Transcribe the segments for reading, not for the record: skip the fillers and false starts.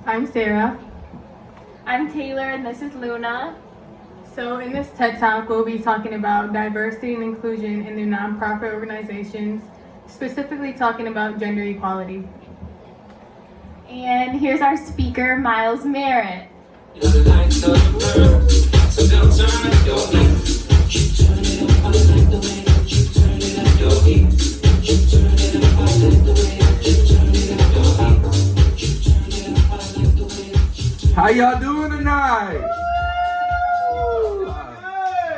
I'm Sarah. I'm Taylor, and this is Luna. So in this TED Talk, we'll be talking about diversity and inclusion in the nonprofit organizations, specifically talking about gender equality. And here's our speaker, Miles Merritt. How y'all doing tonight?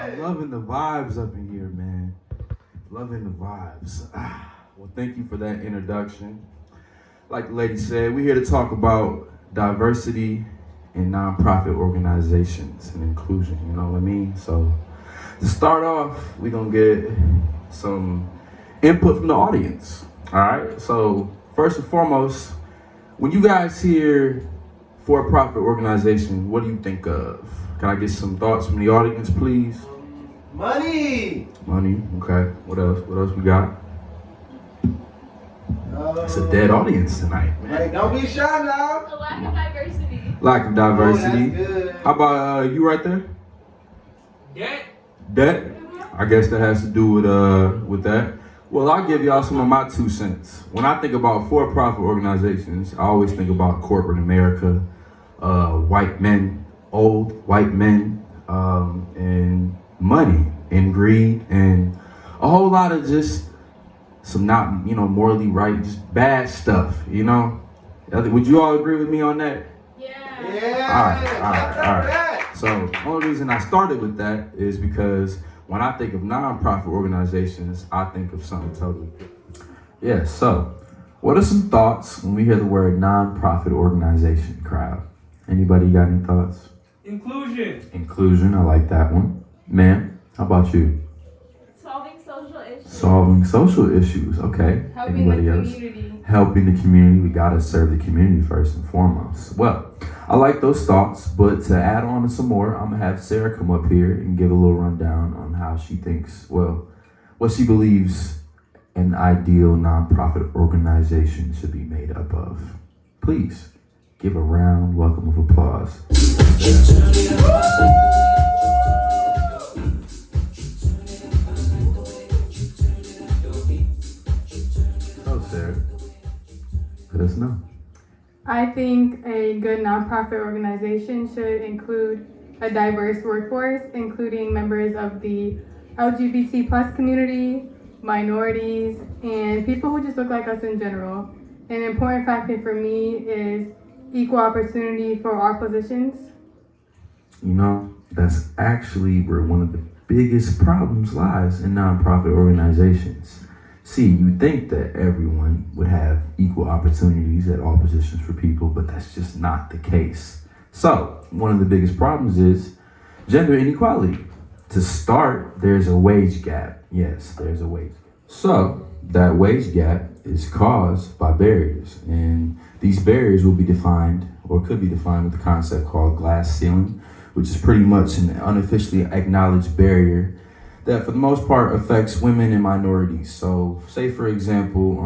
I'm loving the vibes up in here, man. Loving the vibes. Well, thank you for that introduction. Like the lady said, we're here to talk about diversity in nonprofit organizations and inclusion, you know what I mean? So to start off, we're gonna get some input from the audience, all right? So first and foremost, when you guys hear for-profit organization, what do you think of? Can I get some thoughts from the audience, please? Money! Money, okay. What else? What else we got? It's a dead audience tonight, man. Hey, don't be shy now. The lack of diversity. Lack of diversity. Oh, that's good. How about you right there? Debt. Debt? I guess that has to do with that. Well, I'll give y'all some of my 2 cents. When I think about for-profit organizations, I always think about corporate America, white men, old white men, and money and greed and a whole lot of just some not, morally right, just bad stuff, Would you all agree with me on that? Yeah. All right. So the only reason I started with that is because when I think of nonprofit organizations, I think of something totally different. Yeah, so what are some thoughts when we hear the word nonprofit organization, crowd? Anybody got any thoughts? Inclusion, I like that one. Ma'am, how about you? Solving social issues. Solving social issues, okay. Helping Anybody the else? community. Helping the community, we gotta serve the community first and foremost. Well, I like those thoughts, but to add on to some more, I'm gonna have Sarah come up here and give a little rundown on how she thinks, what she believes an ideal nonprofit organization should be made up of. Please give a round welcome of applause. Oh, Sarah, let us know. I think a good nonprofit organization should include a diverse workforce, including members of the LGBT plus community, minorities, and people who just look like us in general. An important factor for me is equal opportunity for all positions. That's actually where one of the biggest problems lies in nonprofit organizations. See, you think that everyone would have equal opportunities at all positions for people, but that's just not the case. So, one of the biggest problems is gender inequality. To start, there's a wage gap. Yes, there's a wage gap. So, that wage gap is caused by barriers, and these barriers will be defined, or could be defined with a concept called glass ceiling, which is pretty much an unofficially acknowledged barrier that for the most part affects women and minorities. So say for example,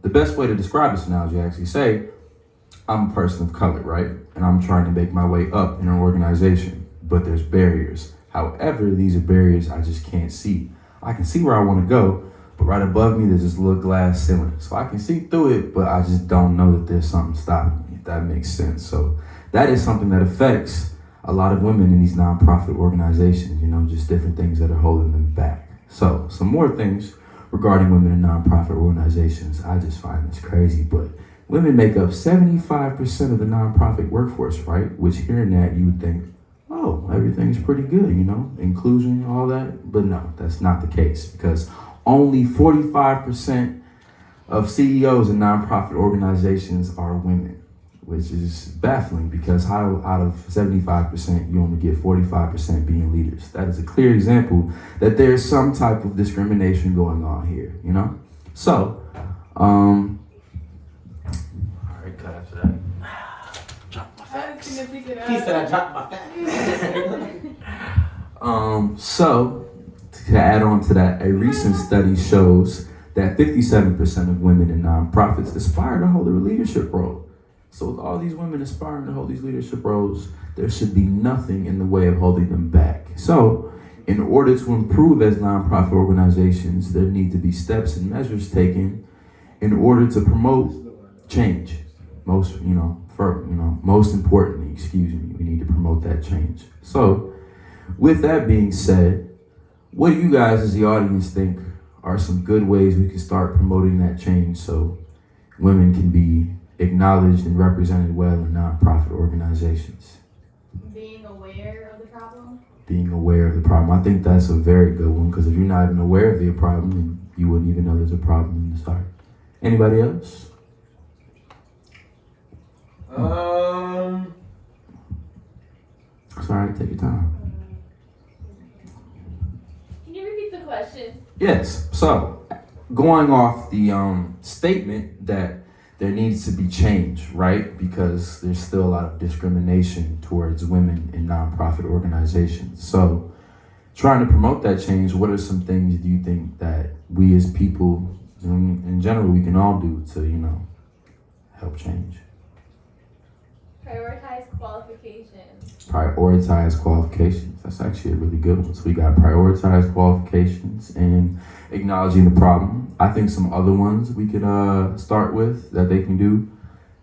the best way to describe this analogy, actually say, I'm a person of color, right? And I'm trying to make my way up in an organization, but there's barriers. However, these are barriers I just can't see. I can see where I want to go, but right above me, there's this little glass ceiling. So I can see through it, but I just don't know that there's something stopping me, if that makes sense. So that is something that affects a lot of women in these nonprofit organizations, just different things that are holding them back. So some more things regarding women in nonprofit organizations. I just find this crazy, but women make up 75% of the nonprofit workforce, right? Which hearing that, you would think, oh, everything's pretty good, inclusion, all that. But no, that's not the case, because only 45% of CEOs in nonprofit organizations are women, which is baffling, because how out of 75%, you only get 45% being leaders. That is a clear example that there's some type of discrimination going on here, So, all right, cut after that. Drop my facts. He said I dropped my facts. So, to add on to that, a recent study shows that 57% of women in nonprofits aspire to hold a leadership role. So with all these women aspiring to hold these leadership roles, there should be nothing in the way of holding them back. So in order to improve as nonprofit organizations, there need to be steps and measures taken in order to promote change. Most importantly, we need to promote that change. So with that being said, what do you guys as the audience think are some good ways we can start promoting that change so women can be acknowledged and represented well in nonprofit organizations? Being aware of the problem. Being aware of the problem. I think that's a very good one, because if you're not even aware of the problem, then you wouldn't even know there's a problem in the start. Anybody else? Sorry, take your time. Can you repeat the question? Yes, so going off the statement that there needs to be change, right? Because there's still a lot of discrimination towards women in nonprofit organizations. So trying to promote that change, what are some things do you think that we as people, in general, we can all do to, help change? Prioritize qualifications. Prioritize qualifications. That's actually a really good one. So we got prioritize qualifications and acknowledging the problem. I think some other ones we could start with that they can do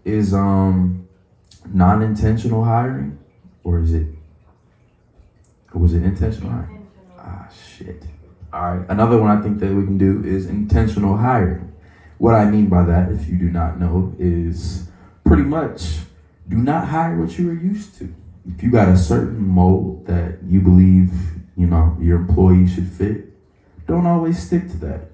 is non-intentional hiring, or was it intentional hiring? Ah, shit. All right. Another one I think that we can do is intentional hiring. What I mean by that, if you do not know, is pretty much do not hire what you are used to. If you got a certain mold that you believe, your employee should fit, don't always stick to that,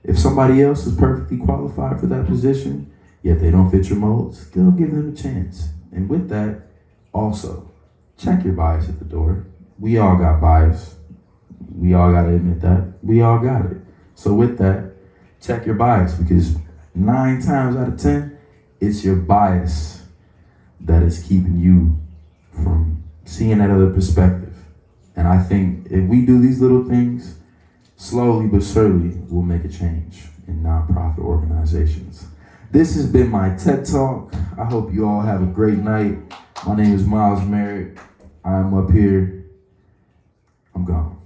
If somebody else is perfectly qualified for that position, yet they don't fit your mold, still give them a chance. And with that, also, check your bias at the door. We all got bias. We all got to admit that. We all got it. So with that, check your bias, because 9 times out of 10, it's your bias that is keeping you from seeing that other perspective. And I think if we do these little things, slowly but surely, we'll make a change in nonprofit organizations. This has been my TED Talk. I hope you all have a great night. My name is Miles Merritt. I'm up here. I'm gone.